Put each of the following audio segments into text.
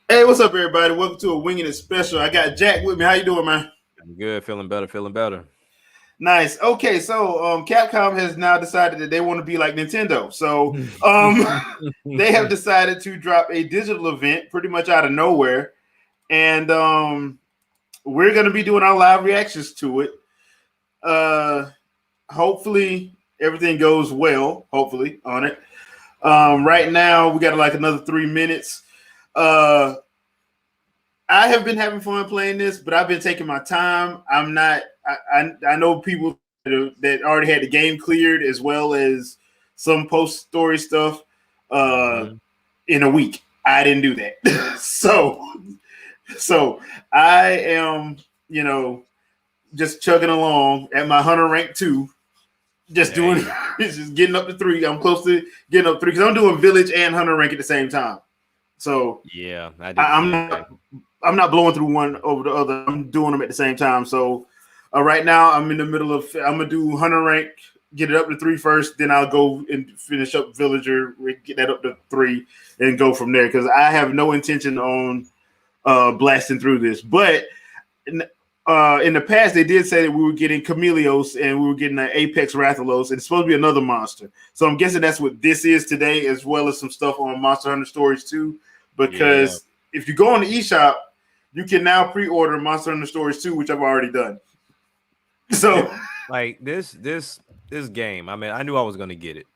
Hey, what's up, everybody? Welcome to a Wingin' It special. I got Jack with me. How you doing, man? I'm good, feeling better, feeling better. Nice. Okay, so Capcom has now decided that they want to be like Nintendo. So they have decided to drop a digital event pretty much out of nowhere, and we're going to be doing our live reactions to it. Uh, Hopefully everything goes well. Hopefully on it. Right now we got like another 3 minutes. Uh, I have been having fun playing this, but I've been taking my time. I'm not. I know people that already had the game cleared, as well as some post story stuff uh, Mhm. in a week. I didn't do that, so I am, you know, just chugging along at my hunter rank 2, just doing, Hey, just getting up to 3. I'm close to getting up 3 because I'm doing village and hunter rank at the same time. So yeah, I did the I'm same thing. not blowing through one over the other. I'm doing them at the same time. So right now I'm in the middle of. I'm gonna do hunter rank, get it up to 3 first. Then I'll go and finish up villager, get that up to 3, and go from there. Because I have no intention on blasting through this. But in the past, they did say that we were getting Chameleos and we were getting an Apex Rathalos. And it's supposed to be another monster. So I'm guessing that's what this is today, as well as some stuff on Monster Hunter Stories too. Yeah, Because if you go on the eShop, you can now pre-order Monster Hunter Stories 2, which I've already done. it, So like this game. I mean, I knew I was gonna get it,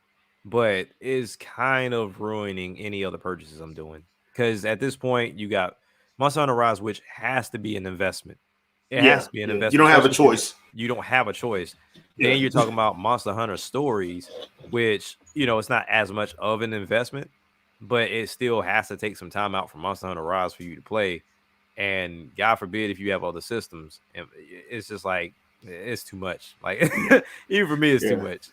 but it's kind of ruining any other purchases I'm doing. Because at this point, you got Monster Hunter Rise, which has to be an investment. It has yeah, to be an yeah, you investment, don't have a especially because choice. you don't have a choice. Yeah, Then you're talking about Monster Hunter Stories, which it's not as much of an investment, but it still has to take some time out from Monster Hunter Rise for you to play. And God forbid if you have other systems, and it's just like it's too much. Like even for me, it's too yeah. much.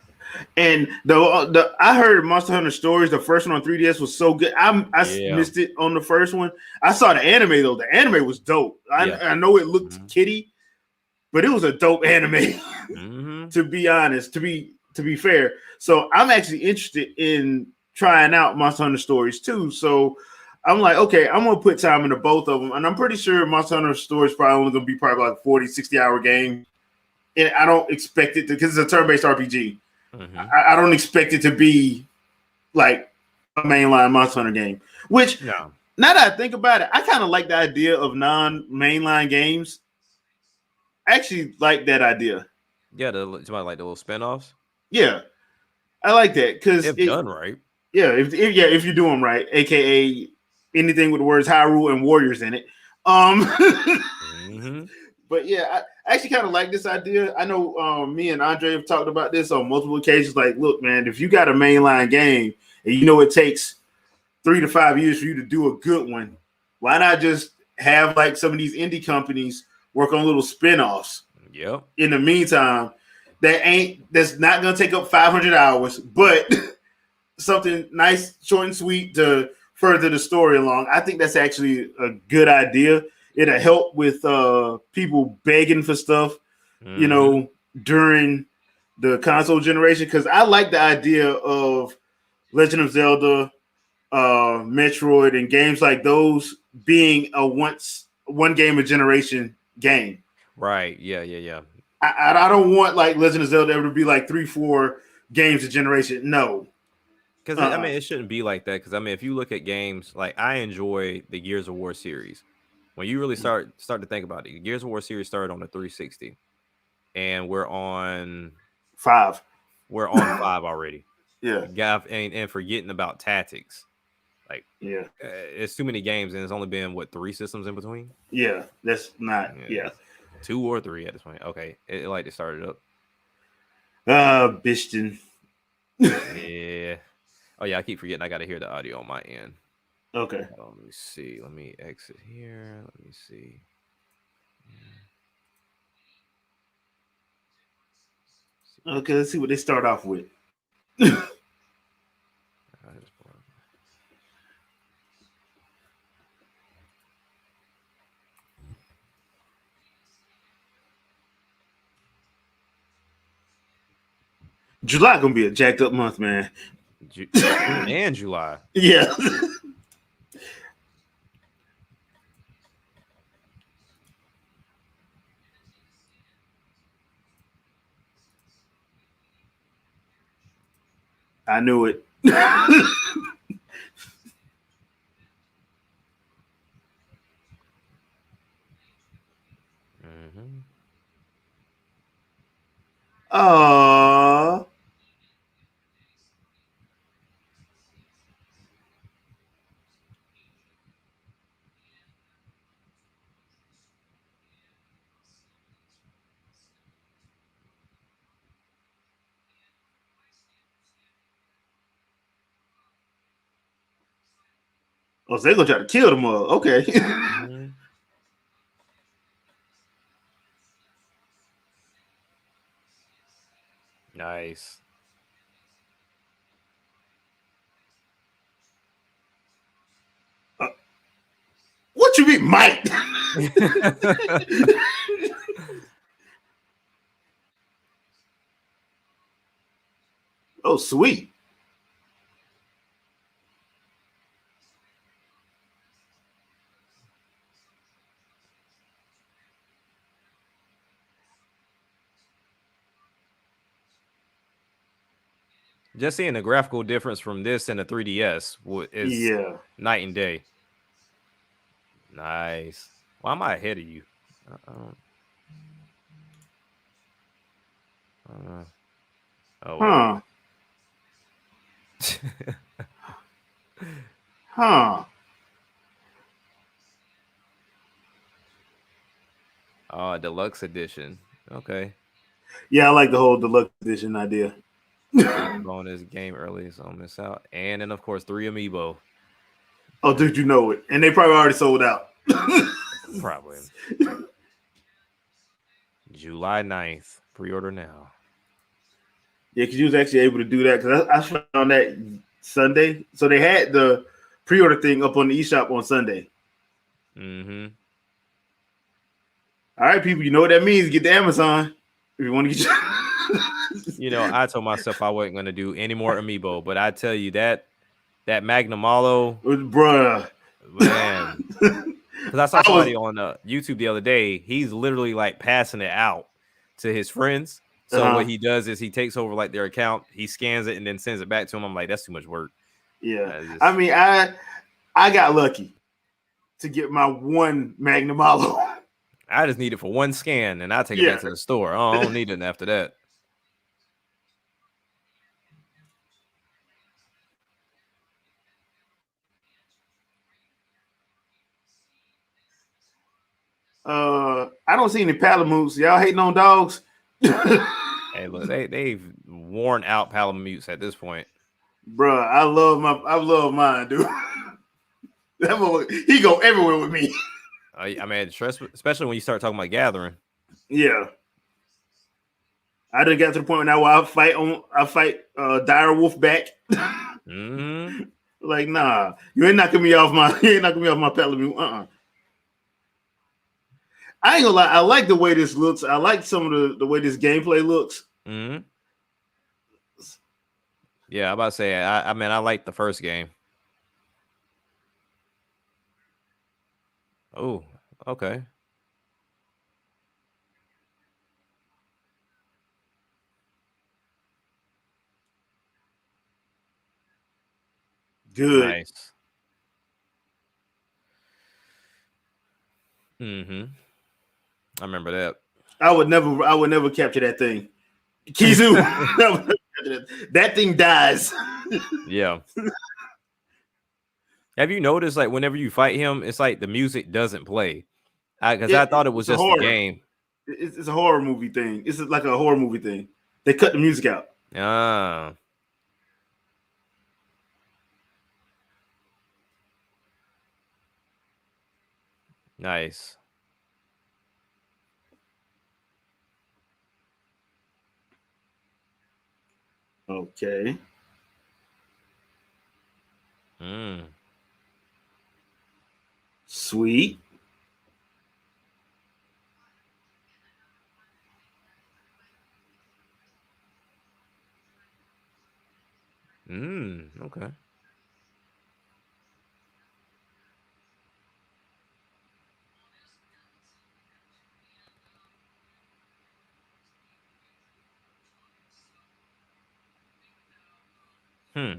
And the I heard Monster Hunter Stories, the first one on 3DS was so good. I Yeah, missed it on the first one. I saw the anime though. The anime was dope. yeah. I know it looked Mm-hmm. kiddie, but it was a dope anime. Mm-hmm. To be honest, to be fair. So I'm actually interested in trying out Monster Hunter Stories too. So I'm like, okay, I'm gonna put time into both of them, and I'm pretty sure Monster Hunter Stories probably only gonna be probably like 40, 60 hour game. And I don't expect it to, because it's a turn-based RPG. Mm-hmm. I don't expect it to be like a mainline Monster Hunter game. Which, No. now that I think about it, I kind of like the idea of non-mainline games. I actually like that idea. Yeah, somebody like the little spinoffs, Yeah, I like that because if done right. yeah, if you do them right, aka anything with the words Hyrule and Warriors in it. Um, Mm-hmm. but yeah, I actually kind of like this idea. I know me and Andre have talked about this on multiple occasions. Like, look, man, if you got a mainline game and you know it takes 3 to 5 years for you to do a good one, why not just have like some of these indie companies work on little spin-offs Yep. in the meantime that's not gonna take up 500 hours, but something nice, short and sweet to further the story along. I think that's actually a good idea. It'll help with people begging for stuff, you Mm-hmm. know, during the console generation. Because I like the idea of Legend of Zelda, Metroid, and games like those being a one game a generation game. Right. Yeah. Yeah. Yeah. I don't want like Legend of Zelda ever to be like 3, 4 games a generation. No. Because I Uh-uh. mean, it shouldn't be like that. Because I mean, if you look at games, like I enjoy the Gears of War series. When you really start to think about it, the Gears of War series started on the 360, and Five. we're on five already. Yeah. God, and forgetting about tactics. Like Yeah. it's too many games, and it's only been what, three systems in between. Yeah. That's not. Yeah, Yeah. two or three at this point. Okay, it like to start it up. Bishton. Yeah. Oh yeah, I keep forgetting. I got to hear the audio on my end. Okay. Let me see. Let me exit here. Let me see. Okay. Let's see what they start off with. I just pull up. July gonna be a jacked up month, man. June and July. Yeah. I knew it. Mm-hmm. Oh, oh, so they gonna try to kill the mug. Okay. Mm-hmm. Nice. What you mean, Mike? Oh, sweet. Just seeing the graphical difference from this and the 3DS is Yeah. night and day. Nice. Why am I ahead of you? Uh, uh, oh well. Huh. Huh. Oh, deluxe edition. Okay. Yeah, I like the whole deluxe edition idea. Free bonus game early, so I'll miss out. And then of course 3 amiibo. Oh, dude, you know it. And they probably already sold out. Probably. July 9th. Pre-order now. Yeah, because you was actually able to do that. Because I found that Sunday. So they had the pre-order thing up on the eShop on Sunday. Mm-hmm. All right, people, you know what that means. Get the Amazon if you want to get You know, I told myself I wasn't gonna do any more amiibo, but I tell you that Magnum Malo, bruh. man. Because I saw I was somebody on YouTube the other day. He's literally like passing it out to his friends. So what he does is he takes over like their account, he scans it, and then sends it back to him. I'm like, that's too much work. yeah. Just, I mean, I got lucky to get my one Magnum Malo. I just need it for one scan, and I take it Yeah. back to the store. Oh, I don't need it after that. I don't see any Palamutes. Y'all hating on dogs? Hey, look, they've worn out Palamutes at this point. Bruh, I love mine, dude. That motherfucker, he go everywhere with me. I mean, especially when you start talking about gathering. Yeah. I done got to the point now where I fight dire wolf back. Mm-hmm. Like, nah, you ain't knocking me off my Palamute. I ain't gonna lie, I like the way this looks. I like some of the way this gameplay looks. Mm-hmm. Yeah, I'm about to say, I mean, I like the first game. Oh, okay. Good. Nice. Mm-hmm. I remember that. I would never capture that thing. Kizu. That thing dies. Yeah. Have you noticed, like, whenever you fight him, it's like the music doesn't play? Because I thought it was It's a just the horror. game. It's a horror movie thing. It's like a horror movie thing. They cut the music out. Ah, nice. Okay. Mm. Sweet. Okay. Hmm.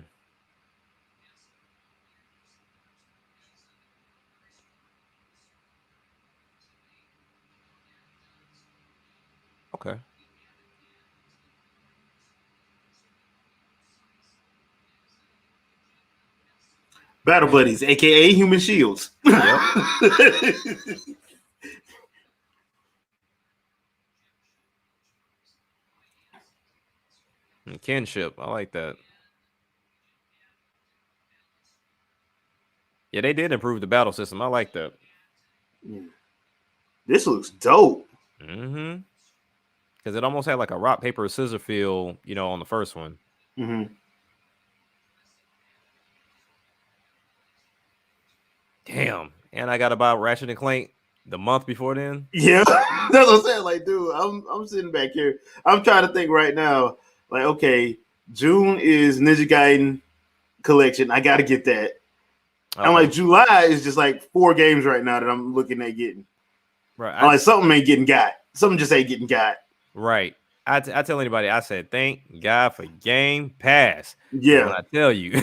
Okay. Battle buddies, aka human shields. Yep. Kinship. I like that. Yeah, they did improve the battle system. I like that. This looks dope. Mm-hmm. Because it almost had like a rock, paper, scissor feel, on the first one. Mm-hmm. Damn. And I got to buy Ratchet and Clank the month before then. Yeah, that's what I'm saying. Like, dude, I'm sitting back here. I'm trying to think right now. Like, okay, June is Ninja Gaiden collection. I got to get that. I'm like, July is just like 4 games right now that I'm looking at getting. Right. I'm like, something ain't getting got. Something just ain't getting got. Right. I tell anybody, I said, thank God for Game Pass. Yeah. When I tell you,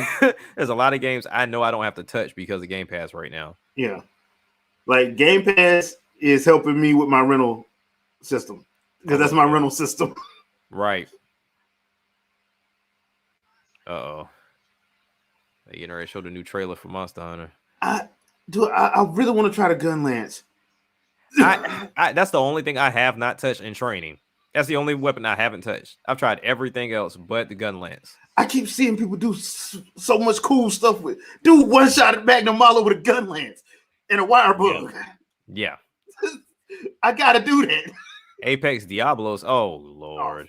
there's a lot of games I know I don't have to touch because of Game Pass right now. Yeah. Like, Game Pass is helping me with my rental system. Because that's my rental system. Right. Uh-oh. They getting ready to show the new trailer for Monster Hunter. I really want to try the gun lance. That's the only thing I have not touched in training. That's the only weapon I haven't touched. I've tried everything else but the gun lance. I keep seeing people do so much cool stuff with. Dude, one shot at Magnum Malo with a gun lance and a wire bug. Yeah. I gotta do that. Apex Diablos. Oh Lord.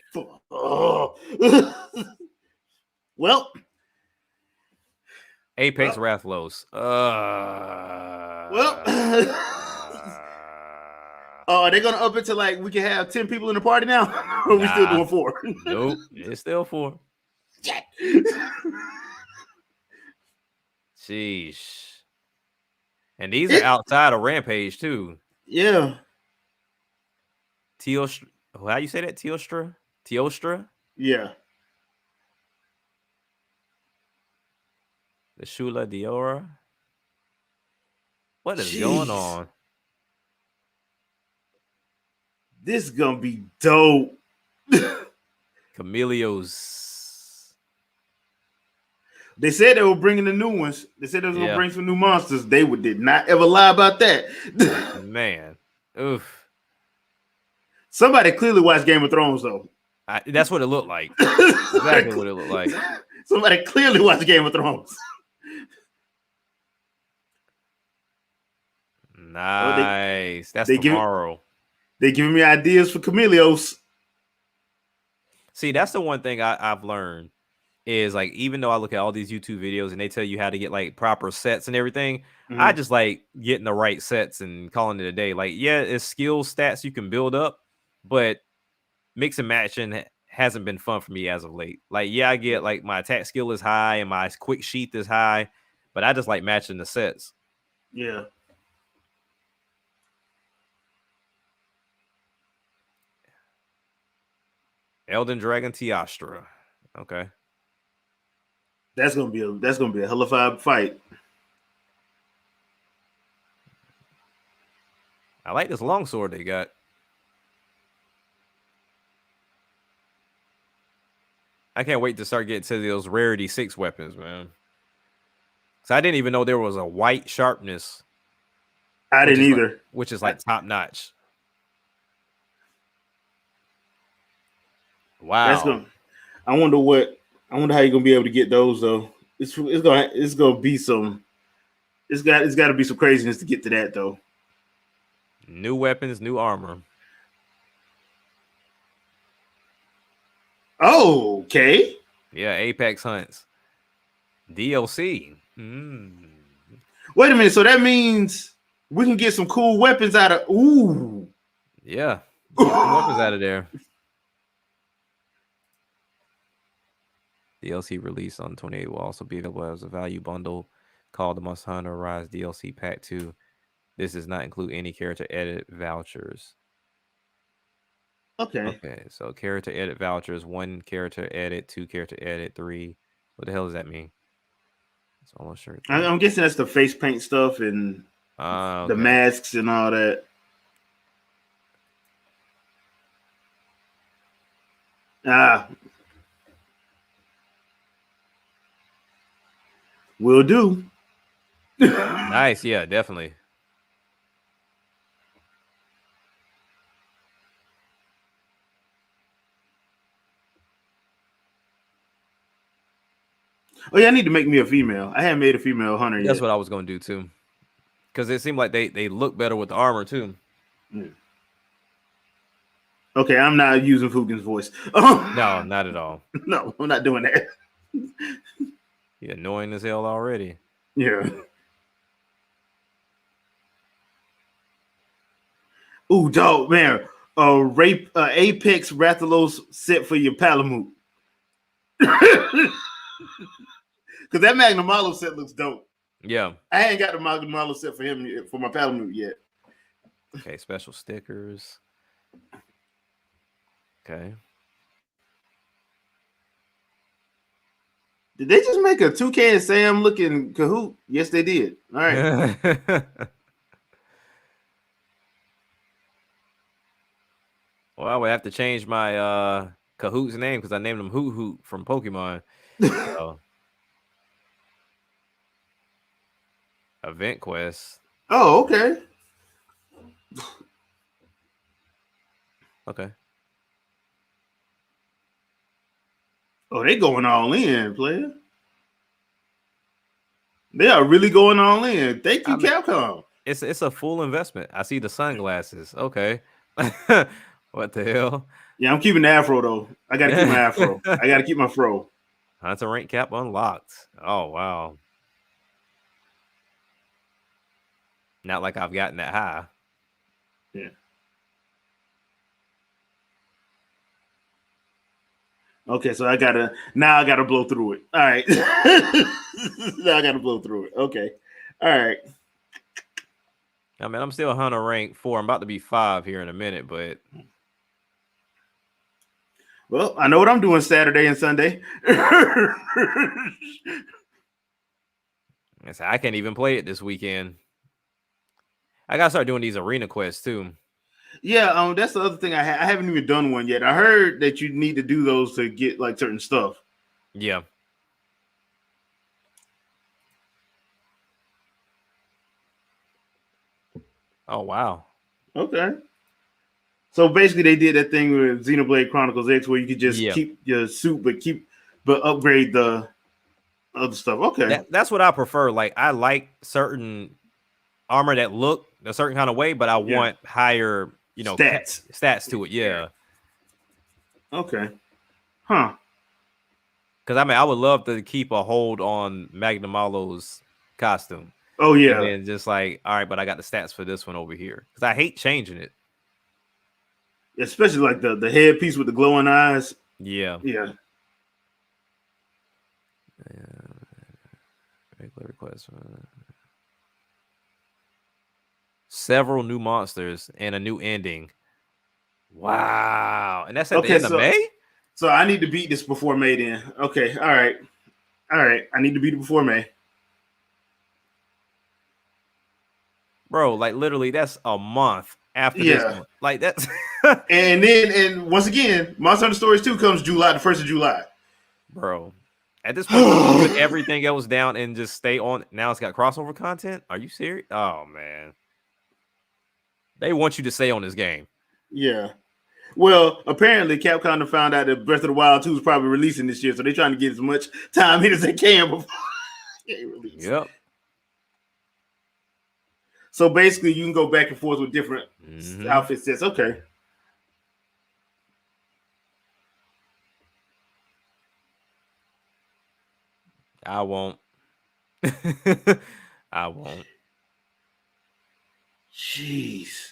Oh. Well. Apex Rathlos. Are they gonna up it to like we can have 10 people in the party now? Or are we still doing 4? Nope, it's still 4. Sheesh. And these are outside of Rampage too. Yeah. Teostra. How you say that? Teostra? Teostra? Yeah. The Shula Diora. What is going on? This is gonna be dope. Chameleos. They said they were bringing the new ones. They said they were gonna bring some new monsters. They did not ever lie about that. Man. Oof. Somebody clearly watched Game of Thrones, though. That's what it looked like. Exactly what it looked like. Somebody clearly watched Game of Thrones. Nice. That's tomorrow. They're giving me ideas for Chameleos. See, that's the one thing I've learned is like, even though I look at all these YouTube videos and they tell you how to get like proper sets and everything, I just like getting the right sets and calling it a day. Like, yeah, it's skill stats you can build up, but mix and matching hasn't been fun for me as of late. Like, yeah, I get like my attack skill is high and my quick sheath is high, but I just like matching the sets. Yeah. Elden Dragon Teostra. Okay. That's gonna be a hell of a fight. I like this longsword they got. I can't wait to start getting to those rarity 6 weapons, man. So I didn't even know there was a white sharpness. I didn't either. Which is like top notch. Wow. I wonder how you're gonna be able to get those though. It's gonna be some. It's got to be some craziness to get to that though. New weapons, new armor. Oh, okay. Yeah, Apex hunts. DLC. Wait a minute. So that means we can get some cool weapons out of. Ooh. Yeah. Get some weapons out of there. DLC released on 28 will also be available as a value bundle called the Monster Hunter Rise DLC Pack 2. This does not include any character edit vouchers. Okay. Okay, so character edit vouchers, 1 character edit, 2 character edit, 3 What the hell does that mean? Solo shirt. I'm guessing that's the face paint stuff and the masks and all that. Will do. Nice, yeah, definitely. Oh yeah, I need to make me a female. I haven't made a female hunter yet. That's what I was gonna do too, because it seemed like they look better with the armor too. Okay, I'm not using Fugin's voice. No, not at all. No, I'm not doing that. You're annoying as hell already. Yeah. Ooh, dog, man. Apex Rathalos set for your Palamute. Because that Magnamalo set looks dope. Yeah. I ain't got the Magnamalo set for him for my Palamute yet. Okay, special stickers. Okay. Did they just make a Toucan and Sam looking Kahoot? Yes, they did. All right. Well, I would have to change my Kahoot's name because I named him Hoot Hoot from Pokemon. So. Event quest. Oh, okay. Okay. Oh, they going all in, player. They are really going all in. Thank you, Capcom. It's a full investment. I see the sunglasses. Okay. What the hell? Yeah, I'm keeping the afro though. I gotta keep my afro. I gotta keep my fro. Hunter rank cap unlocked. Oh wow. Not like I've gotten that high. Yeah. Okay, so I gotta blow through it. All right. Now I gotta blow through it. Okay. All right. I mean, I'm still Hunter rank 4. I'm about to be 5 here in a minute, but well, I know what I'm doing Saturday and Sunday. I can't even play it this weekend. I gotta start doing these arena quests too. Yeah, that's the other thing. I haven't even done one yet. I heard that you need to do those to get like certain stuff. Yeah. Oh wow. Okay. So basically, they did that thing with Xenoblade Chronicles X, where you could just keep your suit, but upgrade the other stuff. Okay. That's what I prefer. Like I like certain armor that look a certain kind of way, but I want higher, stats to it. Yeah. Okay. Huh. Because I mean, I would love to keep a hold on Magnamalo's costume. Oh yeah. And just like, all right, but I got the stats for this one over here because I hate changing it. Especially like the headpiece with the glowing eyes. Yeah. Yeah. Regular request. Several new monsters and a new ending. Wow. And that's at the end of May? So I need to beat this before May then. Okay. All right. I need to beat it before May. Bro, like literally that's a month after this one. Like that's and once again, Monster Hunter Stories 2 comes the 1st of July. Bro. At this point, put everything else down and just stay on. Now it's got crossover content. Are you serious? Oh man. They want you to stay on this game. Yeah. Well, apparently Capcom found out that Breath of the Wild 2 is probably releasing this year, so they're trying to get as much time in as they can before it releases. Yep. So basically, you can go back and forth with different outfit sets. Okay. I won't. I won't. Jeez.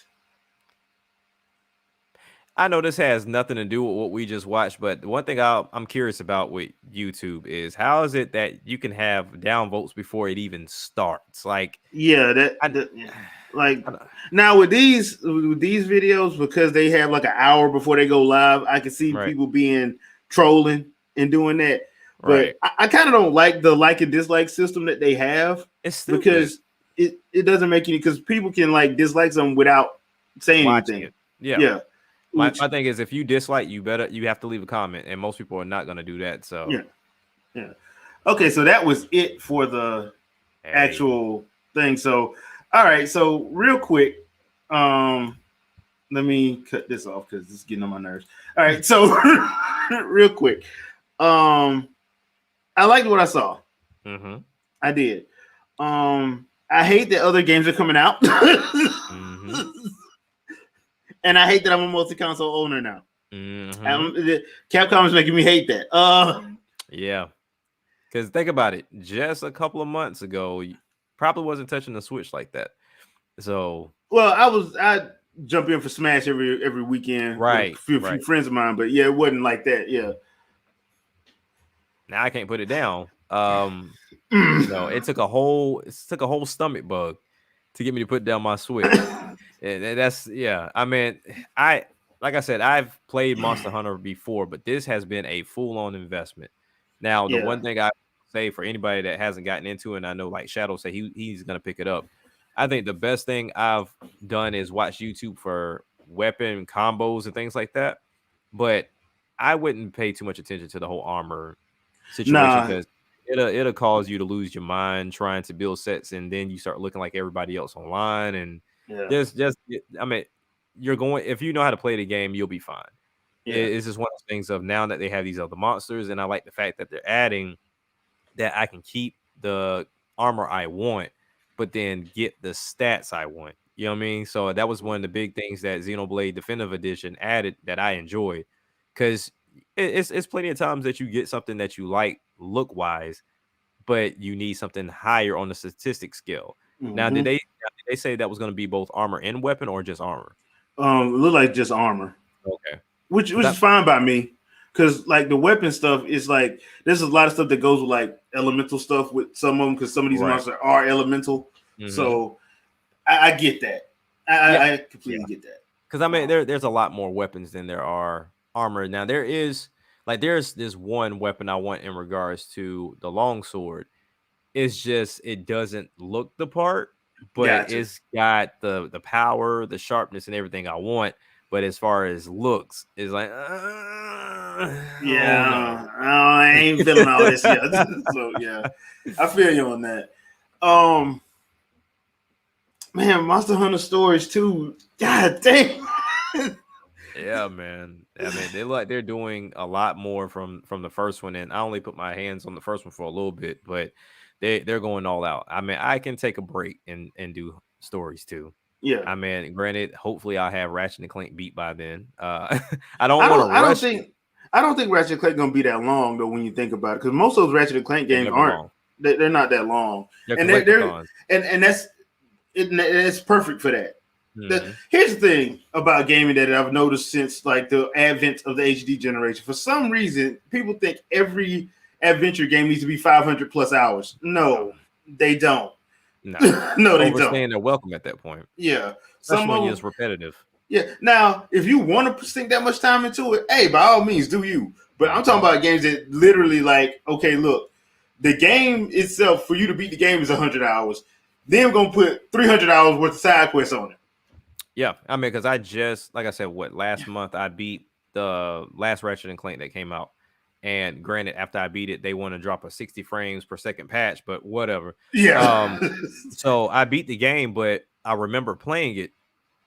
I know this has nothing to do with what we just watched, but one thing I'm curious about with YouTube is how is it that you can have downvotes before it even starts? Like, now with these videos, because they have like an hour before they go live, I can see people being trolling and doing that. But Right. I kind of don't like the like and dislike system that they have It's stupid. because it doesn't make any because people can like dislike something without saying Watching anything. it. Yeah. Yeah. My Which thing is, if you dislike, you have to leave a comment, and most people are not going to do that. So, yeah. Yeah. Okay, so that was it for the hey, actual thing. So all right, so real quick, let me cut this off because it's getting on my nerves. All right, so real quick. I liked what I saw. mm-hmm. I did. I hate that other games are coming out. Mm-hmm. And I hate that I'm a multi-console owner now. Mm-hmm. Capcom is making me hate that. Yeah. Because think about it, just a couple of months ago, you probably wasn't touching the Switch like that. So, well, I jump in for Smash every weekend with a right. few friends of mine, but yeah, it wasn't like that. Yeah. Now I can't put it down. Mm. It took a whole stomach bug to get me to put down my Switch. And that's yeah. I mean, like I said, I've played Monster Hunter before, but this has been a full-on investment. Now, the Yeah. one thing I say for anybody that hasn't gotten into it, and I know like Shadow say he's gonna pick it up. I think the best thing I've done is watch YouTube for weapon combos and things like that. But I wouldn't pay too much attention to the whole armor situation Nah. because it'll cause you to lose your mind trying to build sets, and then you start looking like everybody else online. And Yeah. just I mean, you're going if you know how to play the game, you'll be fine. Yeah. It's just one of those things of now that they have these other monsters, and I like the fact that they're adding that I can keep the armor I want, but then get the stats I want. You know what I mean? So that was one of the big things that Xenoblade Definitive Edition added that I enjoyed, because it's plenty of times that you get something that you like look wise, but you need something higher on the statistic scale. Now, Mm-hmm. did they say that was going to be both armor and weapon, or just armor? It looked like just armor, Okay, which because is fine by me. Because like the weapon stuff is like there's a lot of stuff that goes with like elemental stuff with some of them because some of these right. monsters are elemental. Mm-hmm. So I get that. Yeah, I completely yeah. get that. Because I mean, there's a lot more weapons than there are armor. Now there's this one weapon I want in regards to the longsword. It's just it doesn't look the part, but Gotcha. it's got the power, the sharpness, and everything I want. But as far as looks, it's like oh no. Yeah, I ain't feeling all this yet. So yeah, I feel you on that. Um, man, Monster Hunter stories too. God damn. Yeah, man. I mean, they're doing a lot more from the first one, and I only put my hands on the first one for a little bit, but they're going all out. I mean, I can take a break and do stories too. Yeah, I mean, granted, hopefully I'll have Ratchet and Clank beat by then. I don't want to I don't rush it. think I don't think Ratchet and Clank gonna be that long though when you think about it because most of those Ratchet and Clank They're games never aren't. long. They're not that long, They're and they're collectathons. and that's it's perfect for that. Mm-hmm. Here's the thing about gaming that I've noticed since like the advent of the HD generation. For some reason, people think every adventure game needs to be 500 plus hours. No, they don't. No, No, they're they don't. overstaying their welcome at that point, Yeah, some especially when of it's them. repetitive. Yeah. Now, if you want to sink that much time into it, hey, by all means, do you. But I'm talking Mm-hmm. about games that literally like, okay, look, the game itself for you to beat the game is 100 hours. Then we're gonna put 300 hours worth of side quests on it. Yeah, I mean, because I just like I said, last month I beat the last Ratchet and Clank that came out, and granted, after I beat it, they want to drop a 60 frames per second patch, but whatever. Yeah. Um, so I beat the game, but I remember playing it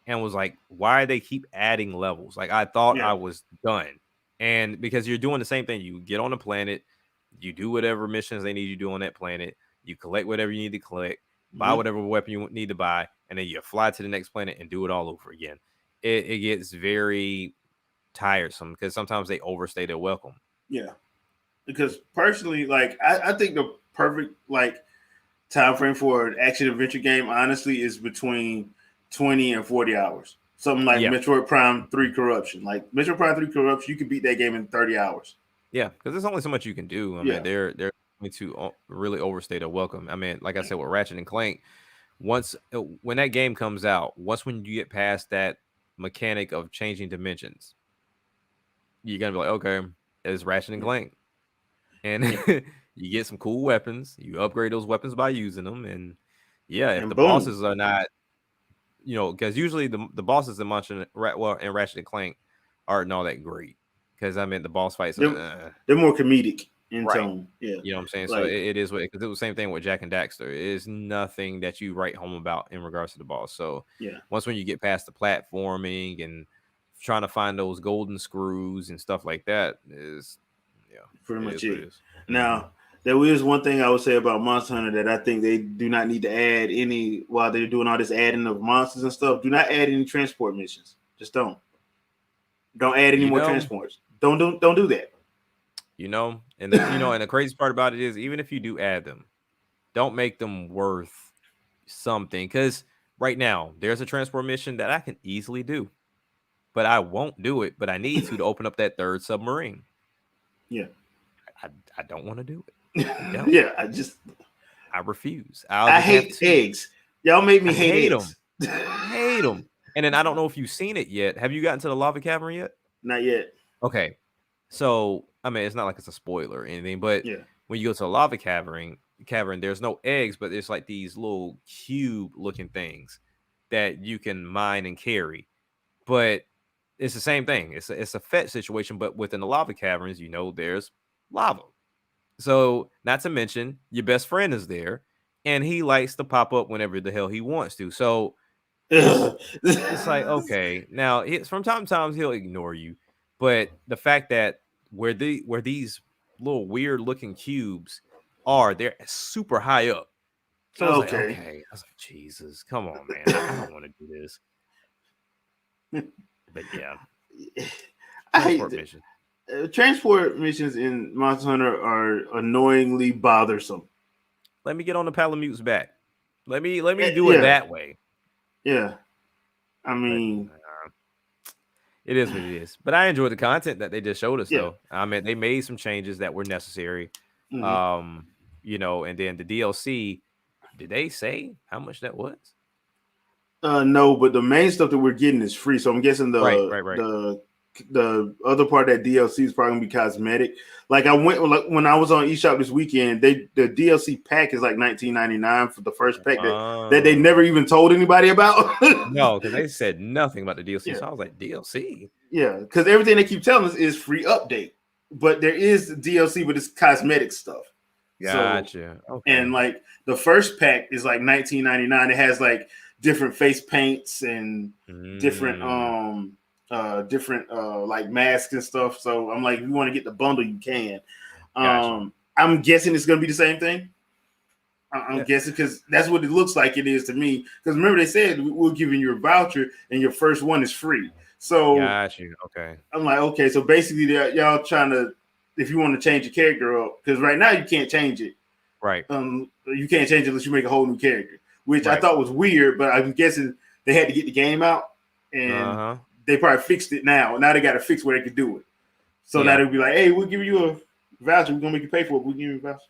and was like, why they keep adding levels? Like I thought I Yeah. was done, and because you're doing the same thing, you get on the planet, you do whatever missions they need you to do on that planet, you collect whatever you need to collect, buy Mm-hmm. whatever weapon you need to buy, and then you fly to the next planet and do it all over again. It gets very tiresome because sometimes they overstay their welcome. Yeah. Because personally, like I think the perfect like time frame for an action adventure game, honestly, is between 20 and 40 hours. Something like Yeah, Metroid Prime 3 Corruption. Like Metroid Prime 3 Corruption, you can beat that game in 30 hours. yeah, because there's only so much you can do. I mean, Yeah. they're going to really overstay their welcome. I mean, like I said with Ratchet and Clank, when that game comes out, when you get past that mechanic of changing dimensions, you're gonna be like, okay, it's Ratchet and Clank. and you get some cool weapons. You upgrade those weapons by using them, and yeah, if And the boom. bosses are not, because usually the bosses in in Ratchet and Clank aren't all that great. Because I mean, the boss fights They're, are they're more comedic in right. tone. Yeah. You know what I'm saying? So Like, it is what, because it was the same thing with Jack and Daxter. It is nothing that you write home about in regards to the boss. So yeah, once when you get past the platforming and trying to find those golden screws and stuff like that, is pretty it much is what it. it is. Now, there is one thing I would say about Monster Hunter that I think they do not need to add any while they're doing all this adding of monsters and stuff. Do not add any transport missions. Just don't. Don't add any You more know, transports. Don't do that. and the crazy part about it is, even if you do add them, don't make them worth something. Because right now there's a transport mission that I can easily do, but I won't do it. But I need to open up that third submarine. Yeah. I don't want to do it. I don't. Yeah, I refuse. I'll I just have hate to. eggs. Y'all make me I hate hate eggs. them. Hate them. And then I don't know if you've seen it yet. Have you gotten to the lava cavern yet? Not yet. Okay. So I mean, it's not like it's a spoiler or anything, but Yeah. when you go to the lava cavern, there's no eggs, but it's like these little cube-looking things that you can mine and carry. But it's the same thing. It's a fetch situation, but within the lava caverns, there's lava. So, not to mention, your best friend is there, and he likes to pop up whenever the hell he wants to. So it's it's like, okay, now from time to time he'll ignore you, but the fact that where these little weird looking cubes are, they're super high up. So I was like, Okay. okay, I was like, Jesus, come on, man, I don't want to do this. But yeah, I hate transport mission. transport missions in Monster Hunter are annoyingly bothersome. Let me get on the Palamutes back. Let me do it Yeah, that way. yeah. I But mean, it is what it is. But I enjoyed the content that they just showed us, yeah. though. I mean, they made some changes that were necessary. Mhm. And then the DLC, did they say how much that was? No, but the main stuff that we're getting is free. So I'm guessing Right, the right, right. the other part of that DLC is probably gonna be cosmetic. Like when I was on eShop this weekend, the DLC pack is like $19.99 for the first pack that they never even told anybody about. No, because they said nothing about the DLC. Yeah, So I was like, DLC? yeah, because everything they keep telling us is free update, but there is DLC, but it's cosmetic stuff. So Gotcha. Okay. and like the first pack is like $19.99. It has like different face paints and different Mm, like masks and stuff. So I'm like, if you want to get the bundle, you can. gotcha. I'm guessing it's gonna be the same thing. I'm Yeah. guessing because that's what it looks like it is to me. Because remember they said we're giving you a voucher and your first one is free. So Gotcha. Okay. I'm like, okay, so basically y'all trying to, if you want to change your character up, because right now you can't change it. Right. You can't change it unless you make a whole new character, which I Right. thought was weird. But I'm guessing they had to get the game out, and Uh-huh. they probably fixed it now. Now they got to fix where they could do it. So now Yeah. they'll be like, "Hey, we'll give you a voucher. We're gonna make you pay for it. We'll give you a voucher."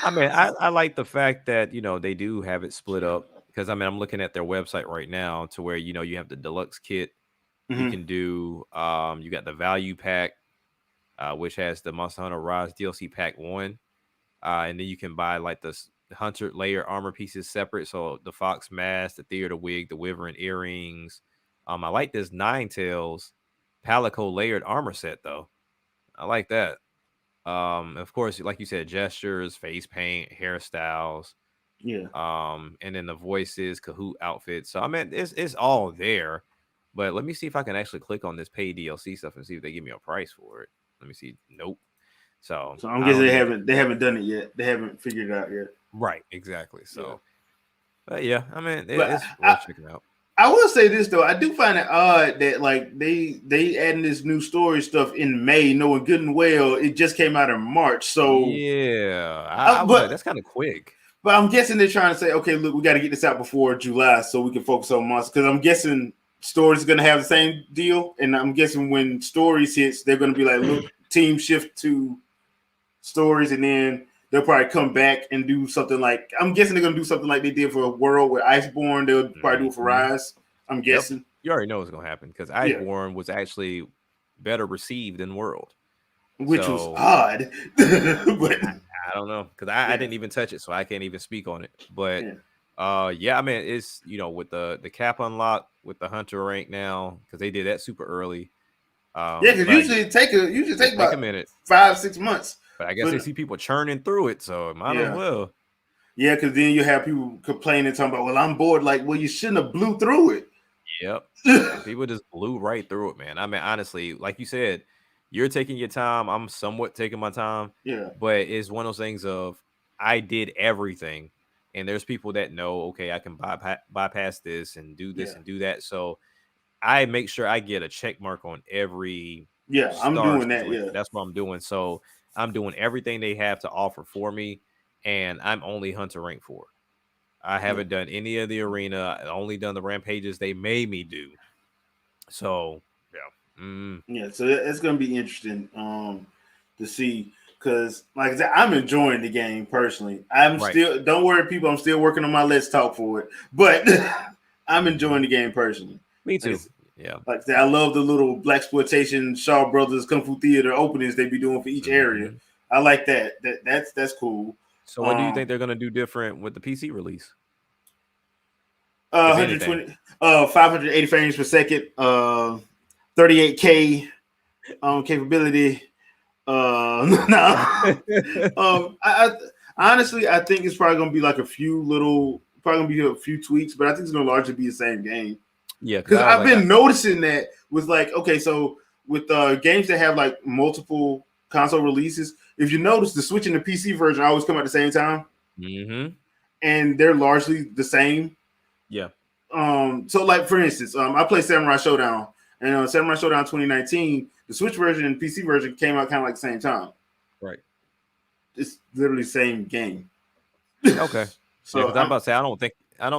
I mean, I like the fact that, they do have it split up, because I mean, I'm looking at their website right now to where, you have the deluxe kit. You Mhm. can do, you got the value pack, which has the Monster Hunter Rise DLC pack 1. And then you can buy like the hunter layer armor pieces separate. So the fox mask, the theater wig, the wyvern earrings. I like this Nine Tails Palico layered armor set though. I like that. Of course, like you said, gestures, face paint, hairstyles, Yeah. and then the voices, Kahoot outfits. So I mean, it's all there. But let me see if I can actually click on this paid DLC stuff and see if they give me a price for it. Let me see. Nope. So So I'm I guessing don't even. they haven't done it yet. They haven't figured it out yet. Right, exactly. Yeah. So, but yeah, I mean, But it's worth checking out. I will say this though, I do find it odd that like they adding this new story stuff in May, knowing good and well it just came out in March. So, Yeah, I was like, but that's kind of quick. I'm guessing they're trying to say, okay, look, we got to get this out before July so we can focus on months. Because I'm guessing stories are going to have the same deal, and I'm guessing when stories hits, they're going to be like, look, team shift to stories, and then they'll probably come back and do something like, I'm guessing they're going to do something like they did for World with Iceborne. They'll probably do it for Mhm. Rise. I'm Yep, guessing. you already know what's gonna happen because Yeah. Iceborne was actually better received than World. which was So odd. yeah, But I don't know because I yeah, didn't even touch it, so I can't even speak on it. But yeah, yeah, I mean it's with the cap unlock with the hunter rank now because they did that super early. yeah. Because But usually it take take a about minute. 5-6 months. But I guess they But see people churning through it, so it might as yeah, well. yeah. Because then you have people complaining, talking about, "Well, I'm bored." Like, well, you shouldn't have blew through it. Yep. And people just blew right through it, man. I mean, honestly, like you said, you're taking your time. I'm somewhat taking my time, Yeah, but it's one of those things of I did everything. And there's people that know, okay, I can bypass this yeah, and do that. So I make sure I get a check mark on every yeah. I'm star doing that. situation. Yeah, That's what I'm doing. So I'm doing everything they have to offer for me, and I'm only Hunter rank 4. I yeah, haven't done any of the arena. I only done the rampages they made me do. So yeah, yeah. So it's gonna be interesting to see because, like I said, I'm enjoying the game personally. I'm right. still don't worry, people. I'm still working on my Let's Talk for it, but I'm Mhm. enjoying the game personally. Me Like I too. said, Yeah. like I said, I love the little black exploitation Shaw Brothers Kung Fu Theater openings they be doing for each area. Mhm. I like that. That's cool. So what do you think they're gonna do different with the PC release, if anything? 120, 580 frames per second, 38K capability. No, honestly, I think it's probably gonna be like probably gonna be a few tweaks, but I think it's gonna largely be the same game. Yeah, because Because I was I've like, been noticing that with like, okay, so with games that have like multiple console releases, if you notice, the Switch and the PC version always come at the same time, mm-hmm. and they're largely the same. Yeah, So like for instance, I play Samurai Showdown, and Samurai Showdown 2019, the Switch version and PC version came out kind of like the same time. right. It's literally the same game. Okay. Yeah, So because I'm about to say I don't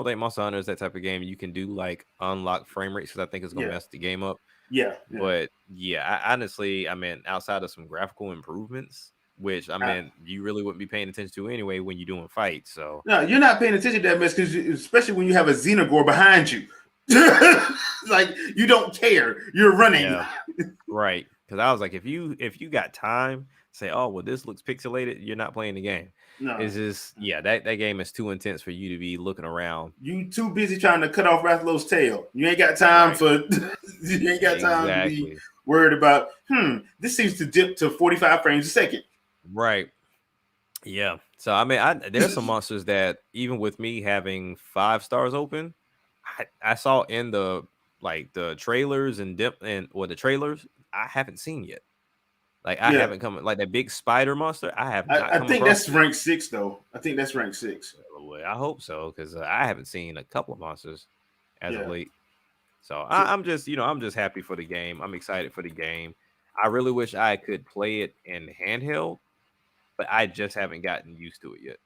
think Monster Hunter is that type of game you can do like unlock frame rates because I think it's gonna yeah, mess the game up. yeah, yeah. But yeah, honestly, I mean, outside of some graphical improvements, which I I, mean, you really wouldn't be paying attention to anyway when you're doing fights. So no, you're not paying attention to that mess because especially when you have a Xenogore behind you, like you don't care. You're running. yeah, right. Because I was like, if you got time, say, oh well, this looks pixelated. You're not playing the game. No, It's just yeah, that game is too intense for you to be looking around. you too busy trying to cut off Rathlow's tail. You ain't got time Right. for. You ain't got time to be Exactly. worried about. This seems to dip to 45 frames a second. Right. Yeah. So I mean, there's some monsters that even with me having 5 stars open, I saw in the trailers and the trailers I haven't seen yet. Like I Yeah, haven't come like that big spider monster. I have not I come think across that's it yet. rank 6 though. I think that's rank 6. Well, I hope so because I haven't seen a couple of monsters as of Yeah. late. So So I'm just I'm just happy for the game. I'm excited for the game. I really wish I could play it in handheld, but I just haven't gotten used to it yet.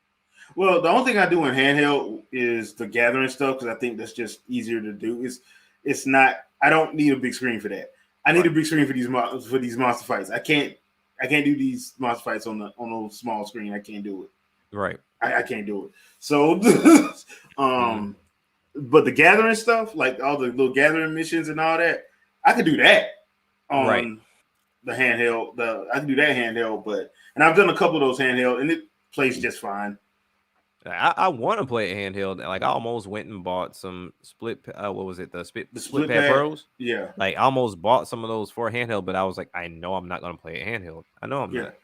well, the only thing I do in handheld is the gathering stuff because I think that's just easier to do. It's not. I don't need a big screen for that. I need a Right. big screen for these monster fights. I can't do these monster fights on a small screen. I can't do it. Right. I can't do it. So, Mhm. but the gathering stuff, like all the little gathering missions and all that, I could do that Right. on the handheld. I can do that handheld, and I've done a couple of those handheld, and it plays just fine. I want to play it handheld. Like I almost went and bought some what was it? The The split split pad pad, pros. yeah, Like I almost bought some of those for handheld, but I was like, I know I'm not gonna play it handheld. I know I'm yeah, not.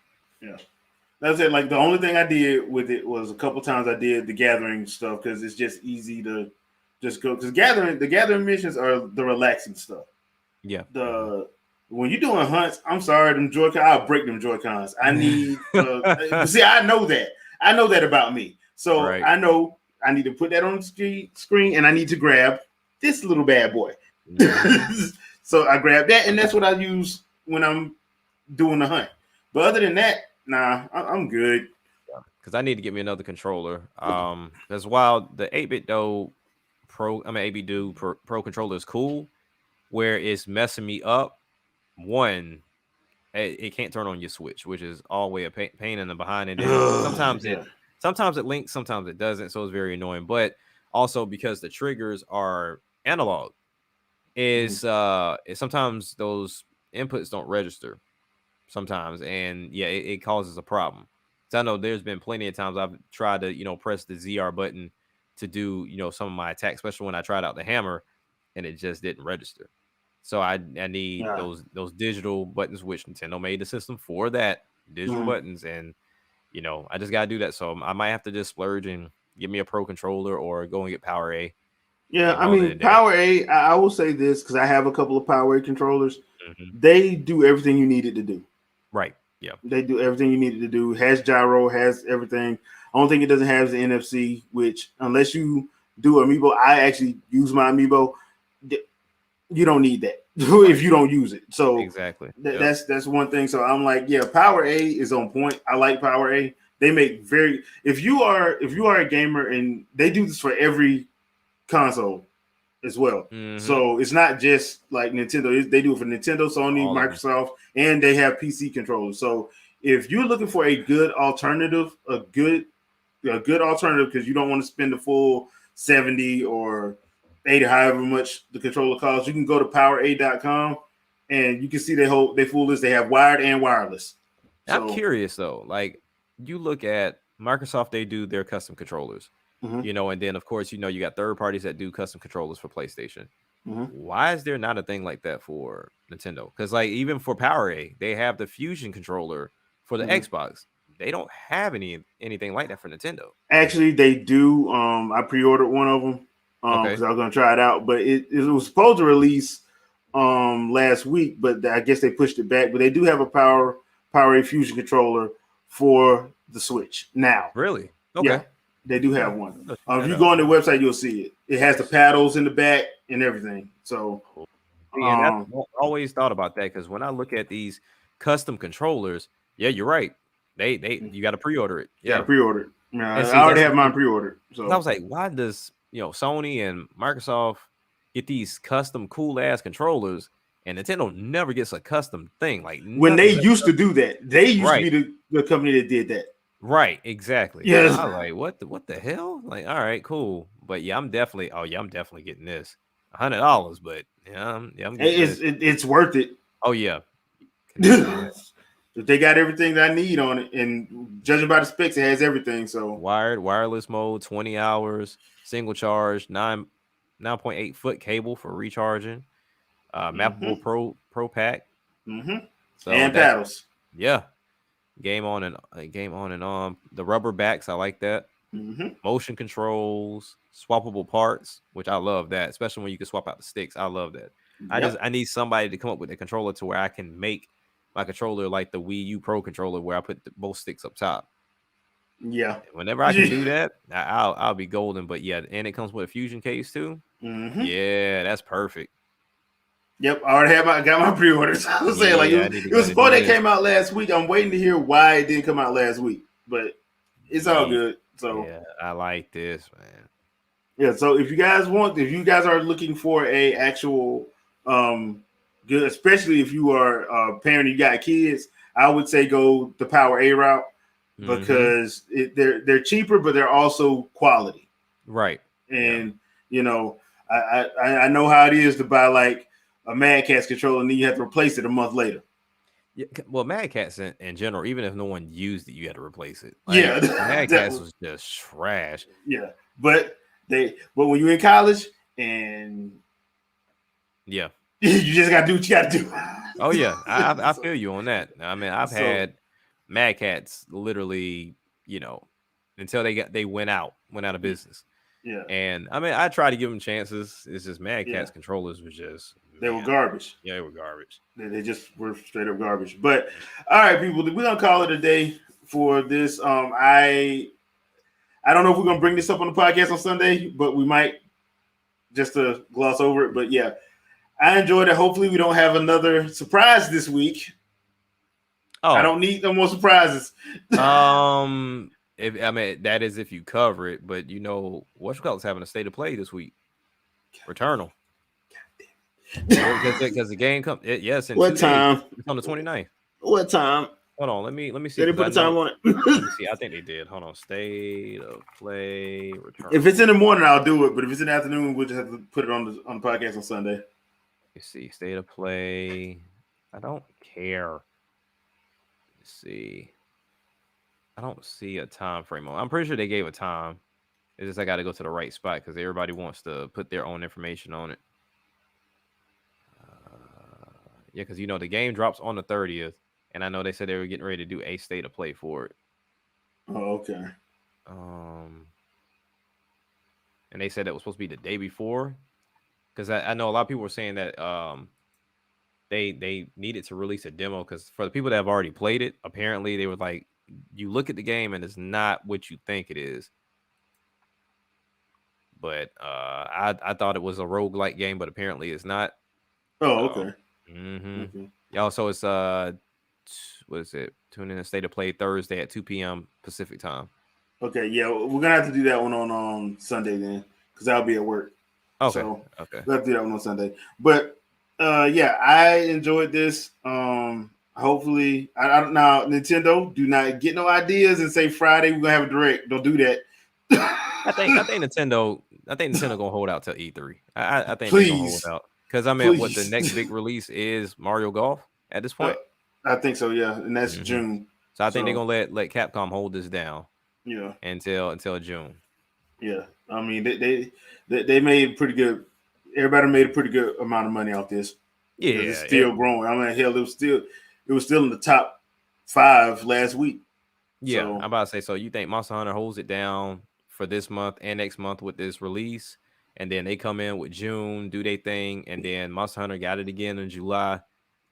yeah. That's it. Like the only thing I did with it was a couple times I did the gathering stuff because it's just easy to just go. Because the gathering missions are the relaxing stuff. Yeah. The When you're doing hunts, I'm sorry, them Joy-Cons, I'll break them Joy-Cons. I need but see, I know that. I know that about me. So Right. I know I need to put that on the screen and I need to grab this little bad boy. Hmm. So I grab that and that's what I use when I'm doing the hunt. But other than that, nah, I'm good. Because I need to get me another controller. Because while the 8-bit do pro, I mean 8-bit do pro controller is cool, where it's messing me up. One, it can't turn on your switch, which is always a pain in the behind. And then Yeah. sometimes it links, sometimes it doesn't, so it's very annoying. But also because the triggers are analog, Mhm. sometimes those inputs don't register. sometimes, and yeah, it causes a problem. So I know there's been plenty of times I've tried to press the ZR button to do some of my attacks, especially when I tried out the hammer, and it just didn't register. So I need Yeah. those digital buttons, which Nintendo made the system for that digital buttons, and I just gotta do that. So I might have to just splurge and get me a pro controller or go and get Power A Yeah, and I call it a mean, day. Power A, I will say this because I have a couple of Power A controllers. Hmm. They do everything you need it to do. Right. Yeah. They do everything you need it to do. Has gyro, has everything. Only thing it doesn't have is the NFC, which unless you do Amiibo, I actually use my Amiibo. You don't need that if you don't use it. So Exactly. Yep. that's one thing. So I'm like, yeah, Power A is on point. I like Power A. They make very if you are a gamer, and they do this for every console as well. Mm-hmm. So it's not just like Nintendo. They do it for Nintendo, Sony, Microsoft, and they have PC controllers. So if you're looking for a good alternative, a good alternative, because you don't want to spend the full 70 or 80, however much the controller costs, you can go to powera.com and you can see their full list. They have wired and wireless. I'm curious though, like you look at Microsoft, they do their custom controllers, and then of course, you got third parties that do custom controllers for PlayStation. Why is there not a thing like that for Nintendo? Because like even for Power A, they have the Fusion controller for the Xbox. They don't have anything like that for Nintendo. Actually, they do. I pre-ordered one of them because I was going to try it out, but it was supposed to release last week, but I guess they pushed it back. But they do have a Power A Fusion controller for the Switch now. Really? Okay. Yeah, they do have one. If you go on their website, you'll see it. It has the paddles in the back and everything. So, I've always thought about that because when I look at these custom controllers, yeah, you're right. You got to pre-order it. Yeah, pre-order it. Yeah, I already have mine pre-ordered. So I was like, why does Sony and Microsoft get these custom cool ass controllers, and Nintendo never gets a custom thing? Like when they used to do that, they used to be the company that did that. Right, exactly. Yes. So I was like, what the hell? Like, all right, cool. But yeah, I'm definitely getting this. $100, but I'm getting it's worth it. Oh yeah. They got everything that I need on it, and judging by the specs, it has everything. So wireless mode, 20 hours, single charge, 9.8 foot cable for recharging, mappable pro pack. So and paddles. Yeah. Game on and on. The rubber backs, I like that. Motion controls, swappable parts, which I love that, especially when you can swap out the sticks. I love that. I need somebody to come up with a controller to where I can make my controller like the Wii U Pro controller, where I put both sticks up top. Yeah. And whenever I can do that, I'll be golden. But yeah, and it comes with a fusion case too. Yeah, that's perfect. Yep, I already got my pre-orders. I was saying like it was before they came out last week. I'm waiting to hear why it didn't come out last week, but it's all good. So yeah, I like this, man. Yeah, so if you guys are looking for a actual good, especially if you are a parent, you got kids, I would say go the Power A route because they're cheaper, but they're also quality. Right. And I know how it is to buy like a Mad Catz controller and then you have to replace it a month later. Yeah, well, Mad Catz in general, even if no one used it, you had to replace it. Like, yeah, Mad Catz was just trash. Yeah, but when you're in college and yeah, you just gotta do what you gotta do. Oh yeah, I feel you on that. I mean, I've had Mad Catz literally, until they went out of business. Yeah, and I mean, I try to give them chances. It's just Mad Catz controllers was just they were garbage. Yeah, they were garbage. They just were straight up garbage. But all right, people, we're gonna call it a day for this. I don't know if we're gonna bring this up on the podcast on Sunday, but we might just to gloss over it. But yeah, I enjoyed it. Hopefully, we don't have another surprise this week. Oh, I don't need no more surprises. That is if you cover it, but what's having a state of play this week. Returnal. Because the game comes. Yes. What time? It's on the 29th. What time? Hold on. Let me see. Did they put the time on it? Let me see. I think they did. Hold on. State of play. Returnal. If it's in the morning, I'll do it. But if it's in the afternoon, we'll just have to put it on the podcast on Sunday. Let's see. State of play. I don't care. see. I don't see a time frame on. I'm pretty sure they gave a time. It's just I got to go to the right spot because everybody wants to put their own information on it. Yeah, because the game drops on the 30th, and I know they said they were getting ready to do a state of play for it. Oh, okay. And they said that was supposed to be the day before, because I know a lot of people were saying that they needed to release a demo because for the people that have already played it, apparently they were like, you look at the game and it's not what you think it is. But I thought it was a roguelike game, but apparently it's not. Oh, So, okay. Okay. Yeah, so it's what is it? Tune in a state of play Thursday at 2 p.m. Pacific time. Okay, yeah, we're gonna have to do that one on Sunday then, because I'll be at work. Okay. So Okay. we'll have to do that one on Sunday. But yeah, I enjoyed this. Hopefully, I don't now. Nintendo, do not get no ideas and say Friday we're gonna have a direct. Don't do that. I think Nintendo gonna hold out till E3. I think they're gonna hold out because I mean, what the next big release is Mario Golf at this point. I think so, yeah, and that's June. So I think they're gonna let Capcom hold this down. Yeah, until June. Yeah, I mean they made pretty good. Everybody made a pretty good amount of money off this. Yeah, it's still growing. I mean, hell, it was still in the top 5 last week. Yeah, so, I'm about to say. So you think Monster Hunter holds it down for this month and next month with this release, and then they come in with June, do their thing, and then Monster Hunter got it again in July.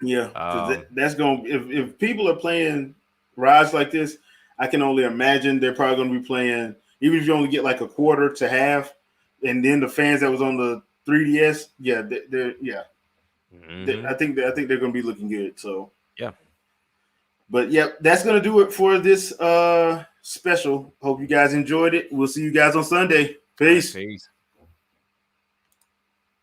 Yeah, because that's going. If people are playing Rise like this, I can only imagine they're probably going to be playing. Even if you only get like a quarter to half, and then the fans that was on the 3DS, yeah, I think they're going to be looking good. So yeah, but yeah, that's going to do it for this special. Hope you guys enjoyed it. We'll see you guys on Sunday. Peace. Peace.